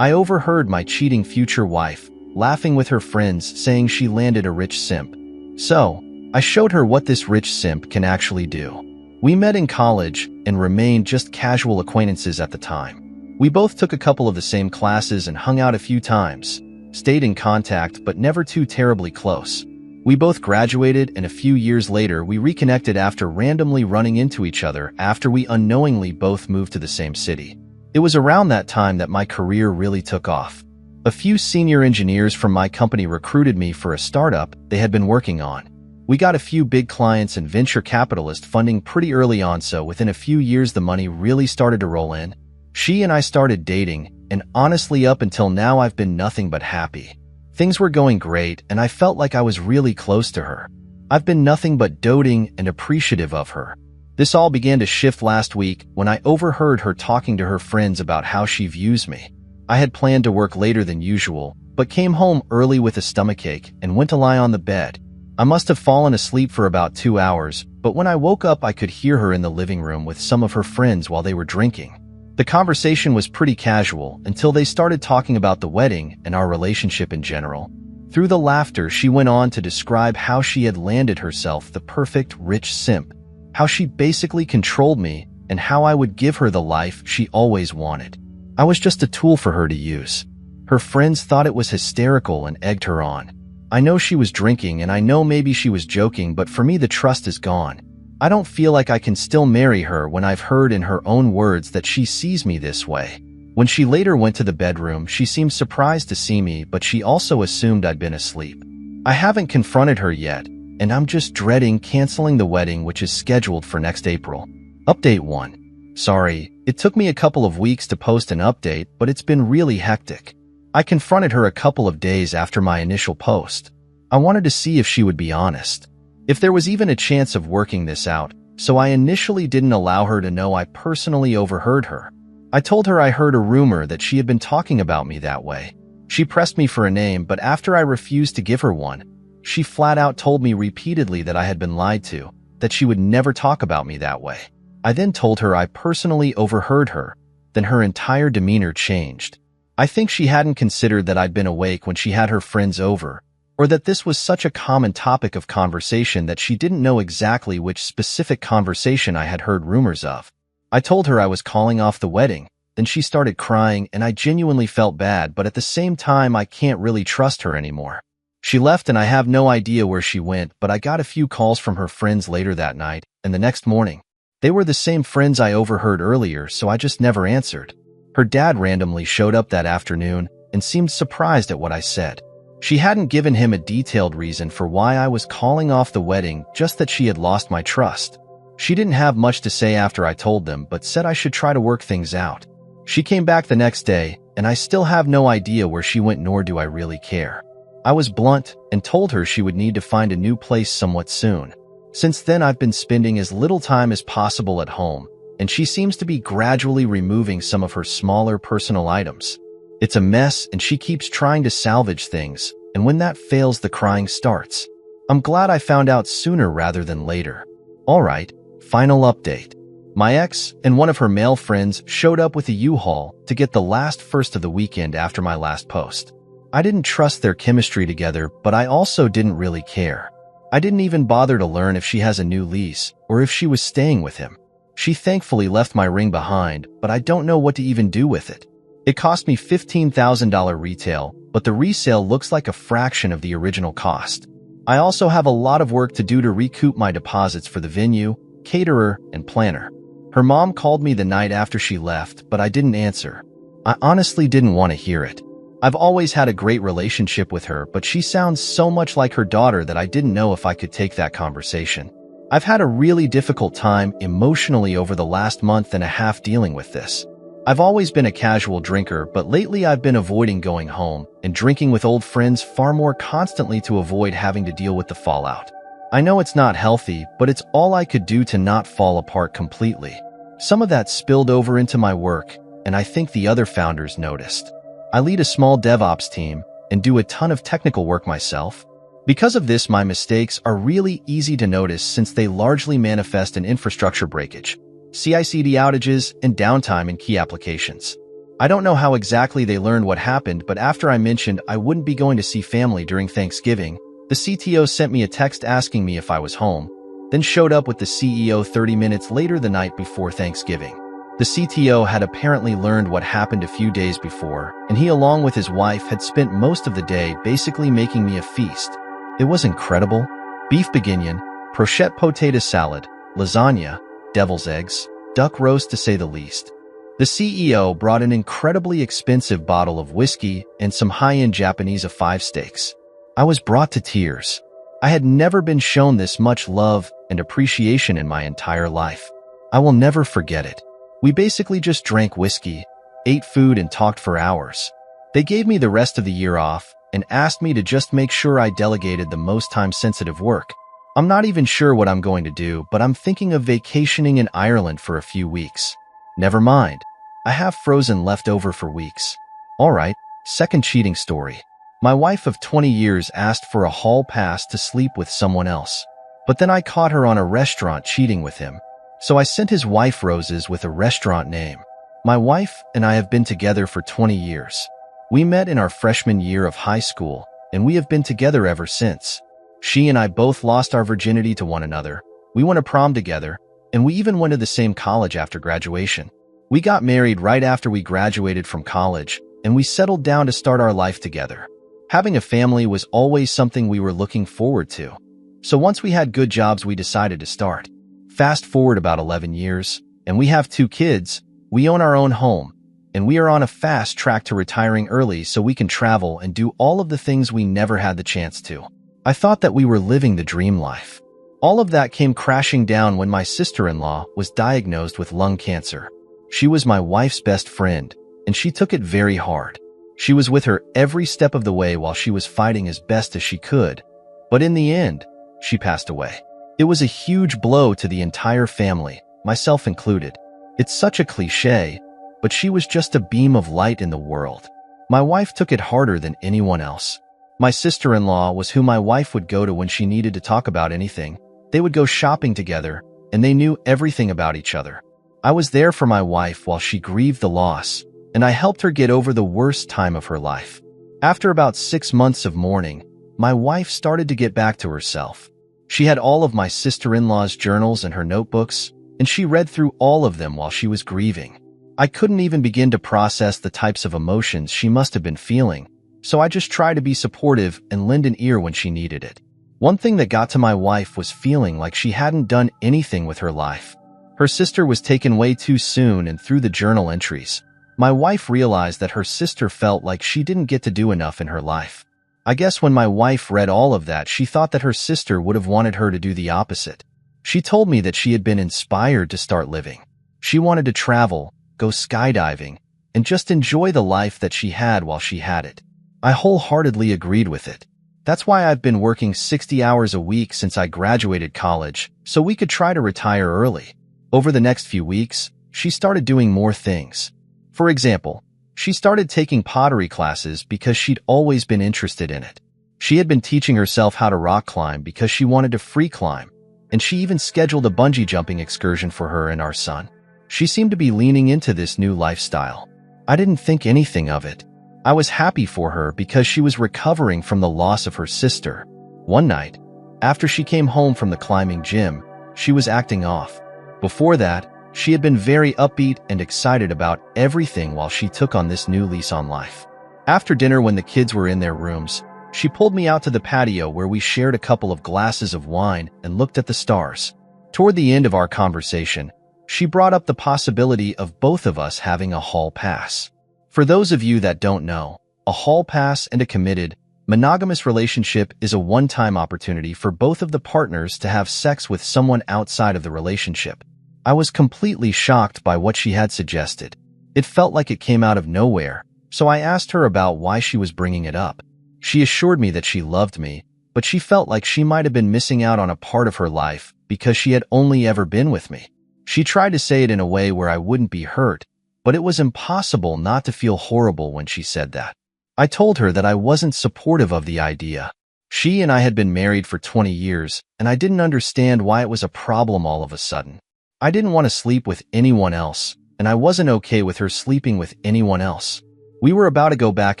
I overheard my cheating future wife laughing with her friends, saying she landed a rich simp. So, I showed her what this rich simp can actually do. We met in college and remained just casual acquaintances at the time. We both took a couple of the same classes and hung out a few times, stayed in contact but never too terribly close. We both graduated, and a few years later we reconnected after randomly running into each other after we unknowingly both moved to the same city. It was around that time that my career really took off. A few senior engineers from my company recruited me for a startup they had been working on. We got a few big clients and venture capitalist funding pretty early on, so within a few years the money really started to roll in. She and I started dating, and honestly up until now I've been nothing but happy. Things were going great, and I felt like I was really close to her. I've been nothing but doting and appreciative of her. This all began to shift last week when I overheard her talking to her friends about how she views me. I had planned to work later than usual, but came home early with a stomachache and went to lie on the bed. I must have fallen asleep for about 2 hours, but when I woke up I could hear her in the living room with some of her friends while they were drinking. The conversation was pretty casual until they started talking about the wedding and our relationship in general. Through the laughter, she went on to describe how she had landed herself the perfect rich simp, how she basically controlled me, and how I would give her the life she always wanted. I was just a tool for her to use. Her friends thought it was hysterical and egged her on. I know she was drinking, and I know maybe she was joking, but for me the trust is gone. I don't feel like I can still marry her when I've heard in her own words that she sees me this way. When she later went to the bedroom, she seemed surprised to see me, but she also assumed I'd been asleep. I haven't confronted her yet, and I'm just dreading canceling the wedding, which is scheduled for next April. Update 1. Sorry, it took me a couple of weeks to post an update, but it's been really hectic. I confronted her a couple of days after my initial post. I wanted to see if she would be honest, if there was even a chance of working this out, so I initially didn't allow her to know I personally overheard her. I told her I heard a rumor that she had been talking about me that way. She pressed me for a name, but after I refused to give her one, she flat out told me repeatedly that I had been lied to, that she would never talk about me that way. I then told her I personally overheard her, then her entire demeanor changed. I think she hadn't considered that I'd been awake when she had her friends over, or that this was such a common topic of conversation that she didn't know exactly which specific conversation I had heard rumors of. I told her I was calling off the wedding, then she started crying, and I genuinely felt bad, but at the same time I can't really trust her anymore. She left and I have no idea where she went, but I got a few calls from her friends later that night and the next morning. They were the same friends I overheard earlier, so I just never answered. Her dad randomly showed up that afternoon and seemed surprised at what I said. She hadn't given him a detailed reason for why I was calling off the wedding, just that she had lost my trust. She didn't have much to say after I told them, but said I should try to work things out. She came back the next day, and I still have no idea where she went, nor do I really care. I was blunt and told her she would need to find a new place somewhat soon. Since then I've been spending as little time as possible at home, and she seems to be gradually removing some of her smaller personal items. It's a mess, and she keeps trying to salvage things, and when that fails the crying starts. I'm glad I found out sooner rather than later. Alright, final update. My ex and one of her male friends showed up with a U-Haul to get the last first of the weekend after my last post. I didn't trust their chemistry together, but I also didn't really care. I didn't even bother to learn if she has a new lease or if she was staying with him. She thankfully left my ring behind, but I don't know what to even do with it. It cost me $15,000 retail, but the resale looks like a fraction of the original cost. I also have a lot of work to do to recoup my deposits for the venue, caterer, and planner. Her mom called me the night after she left, but I didn't answer. I honestly didn't want to hear it. I've always had a great relationship with her, but she sounds so much like her daughter that I didn't know if I could take that conversation. I've had a really difficult time emotionally over the last month and a half dealing with this. I've always been a casual drinker, but lately I've been avoiding going home and drinking with old friends far more constantly to avoid having to deal with the fallout. I know it's not healthy, but it's all I could do to not fall apart completely. Some of that spilled over into my work, and I think the other founders noticed. I lead a small DevOps team and do a ton of technical work myself. Because of this, my mistakes are really easy to notice since they largely manifest in infrastructure breakage, CI/CD outages, and downtime in key applications. I don't know how exactly they learned what happened, but after I mentioned I wouldn't be going to see family during Thanksgiving, the CTO sent me a text asking me if I was home, then showed up with the CEO 30 minutes later the night before Thanksgiving. The CTO had apparently learned what happened a few days before, and he, along with his wife, had spent most of the day basically making me a feast. It was incredible. Beef bourguignon, brochette potato salad, lasagna, devil's eggs, duck roast to say the least. The CEO brought an incredibly expensive bottle of whiskey and some high-end Japanese A5 steaks. I was brought to tears. I had never been shown this much love and appreciation in my entire life. I will never forget it. We basically just drank whiskey, ate food, and talked for hours. They gave me the rest of the year off and asked me to just make sure I delegated the most time-sensitive work. I'm not even sure what I'm going to do, but I'm thinking of vacationing in Ireland for a few weeks. Never mind. I have frozen leftover for weeks. Alright, second cheating story. My wife of 20 years asked for a hall pass to sleep with someone else. But then I caught her on a restaurant cheating with him. So I sent his wife roses with a restaurant name. My wife and I have been together for 20 years. We met in our freshman year of high school, and we have been together ever since. She and I both lost our virginity to one another. We went to prom together, and we even went to the same college after graduation. We got married right after we graduated from college, and we settled down to start our life together. Having a family was always something we were looking forward to. So once we had good jobs, we decided to start. Fast forward about 11 years, and we have 2 kids, we own our own home, and we are on a fast track to retiring early so we can travel and do all of the things we never had the chance to. I thought that we were living the dream life. All of that came crashing down when my sister-in-law was diagnosed with lung cancer. She was my wife's best friend, and she took it very hard. She was with her every step of the way while she was fighting as best as she could, but in the end, she passed away. It was a huge blow to the entire family, myself included. It's such a cliche, but she was just a beam of light in the world. My wife took it harder than anyone else. My sister-in-law was who my wife would go to when she needed to talk about anything. They would go shopping together, and they knew everything about each other. I was there for my wife while she grieved the loss, and I helped her get over the worst time of her life. After about 6 months of mourning, my wife started to get back to herself. She had all of my sister-in-law's journals and her notebooks, and she read through all of them while she was grieving. I couldn't even begin to process the types of emotions she must have been feeling, so I just tried to be supportive and lend an ear when she needed it. One thing that got to my wife was feeling like she hadn't done anything with her life. Her sister was taken way too soon, and through the journal entries, my wife realized that her sister felt like she didn't get to do enough in her life. I guess when my wife read all of that, she thought that her sister would have wanted her to do the opposite. She told me that she had been inspired to start living. She wanted to travel, go skydiving, and just enjoy the life that she had while she had it. I wholeheartedly agreed with it. That's why I've been working 60 hours a week since I graduated college, so we could try to retire early. Over the next few weeks, she started doing more things. For example, she started taking pottery classes because she'd always been interested in it. She had been teaching herself how to rock climb because she wanted to free climb, and she even scheduled a bungee jumping excursion for her and our son. She seemed to be leaning into this new lifestyle. I didn't think anything of it. I was happy for her because she was recovering from the loss of her sister. One night, after she came home from the climbing gym, she was acting off. Before that, she had been very upbeat and excited about everything while she took on this new lease on life. After dinner, when the kids were in their rooms, she pulled me out to the patio where we shared a couple of glasses of wine and looked at the stars. Toward the end of our conversation, she brought up the possibility of both of us having a hall pass. For those of you that don't know, a hall pass and a committed, monogamous relationship is a one-time opportunity for both of the partners to have sex with someone outside of the relationship. I was completely shocked by what she had suggested. It felt like it came out of nowhere, so I asked her about why she was bringing it up. She assured me that she loved me, but she felt like she might have been missing out on a part of her life because she had only ever been with me. She tried to say it in a way where I wouldn't be hurt, but it was impossible not to feel horrible when she said that. I told her that I wasn't supportive of the idea. She and I had been married for 20 years, and I didn't understand why it was a problem all of a sudden. I didn't want to sleep with anyone else, and I wasn't okay with her sleeping with anyone else. We were about to go back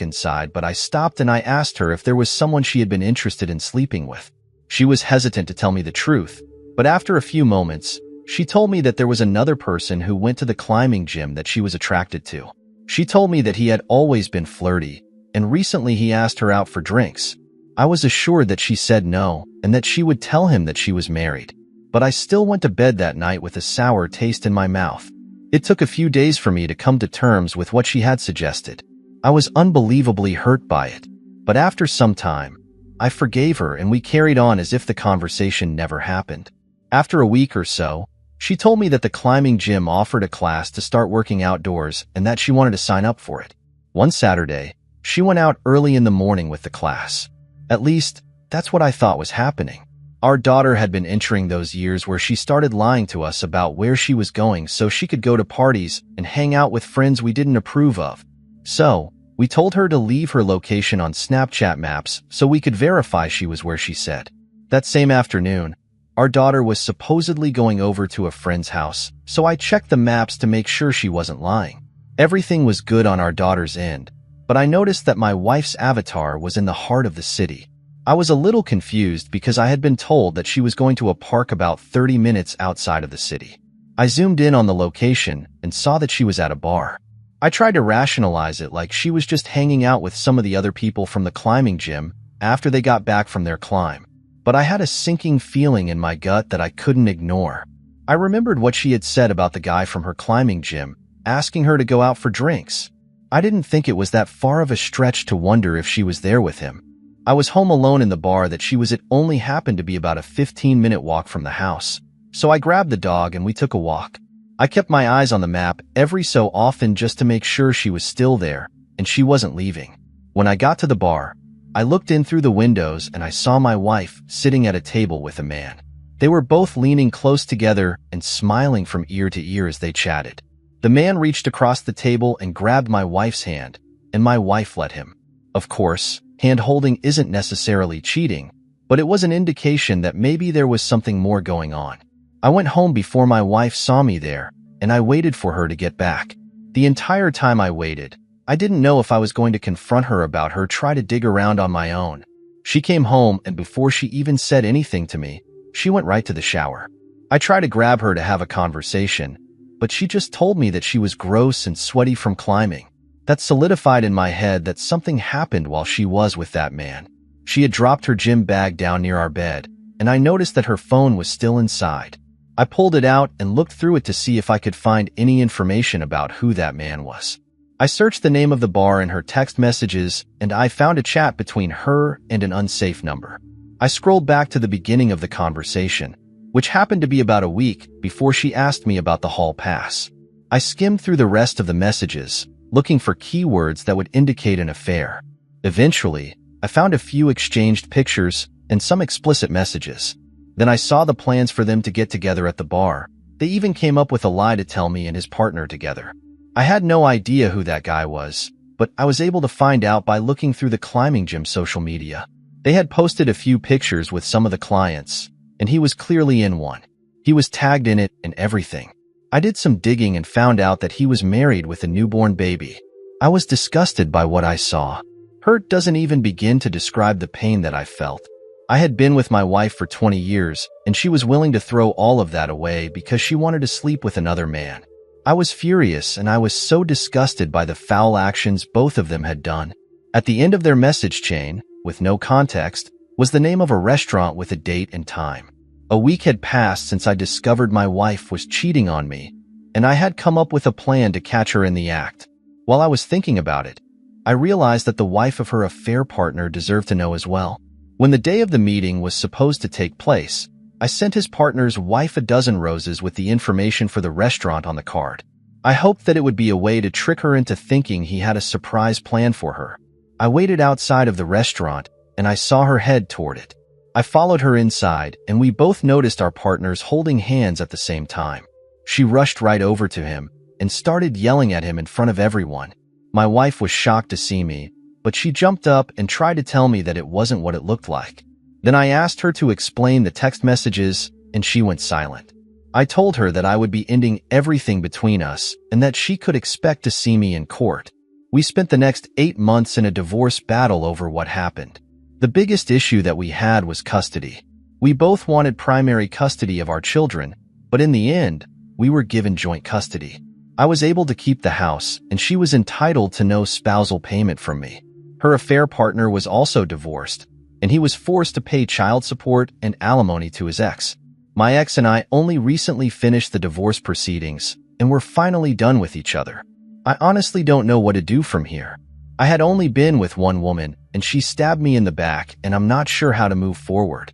inside, but I stopped and I asked her if there was someone she had been interested in sleeping with. She was hesitant to tell me the truth, but after a few moments, she told me that there was another person who went to the climbing gym that she was attracted to. She told me that he had always been flirty, and recently he asked her out for drinks. I was assured that she said no, and that she would tell him that she was married. But I still went to bed that night with a sour taste in my mouth. It took a few days for me to come to terms with what she had suggested. I was unbelievably hurt by it, but after some time, I forgave her and we carried on as if the conversation never happened. After a week or so, she told me that the climbing gym offered a class to start working outdoors and that she wanted to sign up for it. One Saturday, she went out early in the morning with the class. At least, that's what I thought was happening. Our daughter had been entering those years where she started lying to us about where she was going so she could go to parties and hang out with friends we didn't approve of. So, we told her to leave her location on Snapchat maps so we could verify she was where she said. That same afternoon, our daughter was supposedly going over to a friend's house, so I checked the maps to make sure she wasn't lying. Everything was good on our daughter's end, but I noticed that my wife's avatar was in the heart of the city. I was a little confused because I had been told that she was going to a park about 30 minutes outside of the city. I zoomed in on the location and saw that she was at a bar. I tried to rationalize it like she was just hanging out with some of the other people from the climbing gym after they got back from their climb. But I had a sinking feeling in my gut that I couldn't ignore. I remembered what she had said about the guy from her climbing gym, asking her to go out for drinks. I didn't think it was that far of a stretch to wonder if she was there with him. I was home alone in the bar that she was at only happened to be about a 15-minute walk from the house. So I grabbed the dog and we took a walk. I kept my eyes on the map every so often just to make sure she was still there and she wasn't leaving. When I got to the bar, I looked in through the windows and I saw my wife sitting at a table with a man. They were both leaning close together and smiling from ear to ear as they chatted. The man reached across the table and grabbed my wife's hand, and my wife let him. Of course, hand-holding isn't necessarily cheating, but it was an indication that maybe there was something more going on. I went home before my wife saw me there, and I waited for her to get back. The entire time I waited, I didn't know if I was going to confront her about her try to dig around on my own. She came home, and before she even said anything to me, she went right to the shower. I tried to grab her to have a conversation, but she just told me that she was gross and sweaty from climbing. That solidified in my head that something happened while she was with that man. She had dropped her gym bag down near our bed, and I noticed that her phone was still inside. I pulled it out and looked through it to see if I could find any information about who that man was. I searched the name of the bar in her text messages, and I found a chat between her and an unsafe number. I scrolled back to the beginning of the conversation, which happened to be about a week before she asked me about the hall pass. I skimmed through the rest of the messages, looking for keywords that would indicate an affair. Eventually, I found a few exchanged pictures and some explicit messages. Then I saw the plans for them to get together at the bar. They even came up with a lie to tell me and his partner together. I had no idea who that guy was, but I was able to find out by looking through the climbing gym social media. They had posted a few pictures with some of the clients, and he was clearly in one. He was tagged in it and everything. I did some digging and found out that he was married with a newborn baby. I was disgusted by what I saw. Hurt doesn't even begin to describe the pain that I felt. I had been with my wife for 20 years, and she was willing to throw all of that away because she wanted to sleep with another man. I was furious, and I was so disgusted by the foul actions both of them had done. At the end of their message chain, with no context, was the name of a restaurant with a date and time. A week had passed since I discovered my wife was cheating on me, and I had come up with a plan to catch her in the act. While I was thinking about it, I realized that the wife of her affair partner deserved to know as well. When the day of the meeting was supposed to take place, I sent his partner's wife a dozen roses with the information for the restaurant on the card. I hoped that it would be a way to trick her into thinking he had a surprise plan for her. I waited outside of the restaurant, and I saw her head toward it. I followed her inside, and we both noticed our partners holding hands at the same time. She rushed right over to him and started yelling at him in front of everyone. My wife was shocked to see me, but she jumped up and tried to tell me that it wasn't what it looked like. Then I asked her to explain the text messages, and she went silent. I told her that I would be ending everything between us and that she could expect to see me in court. We spent the next 8 months in a divorce battle over what happened. The biggest issue that we had was custody. We both wanted primary custody of our children, but in the end, we were given joint custody. I was able to keep the house, and she was entitled to no spousal payment from me. Her affair partner was also divorced, and he was forced to pay child support and alimony to his ex. My ex and I only recently finished the divorce proceedings, and we're finally done with each other. I honestly don't know what to do from here. I had only been with one woman, and she stabbed me in the back, and I'm not sure how to move forward.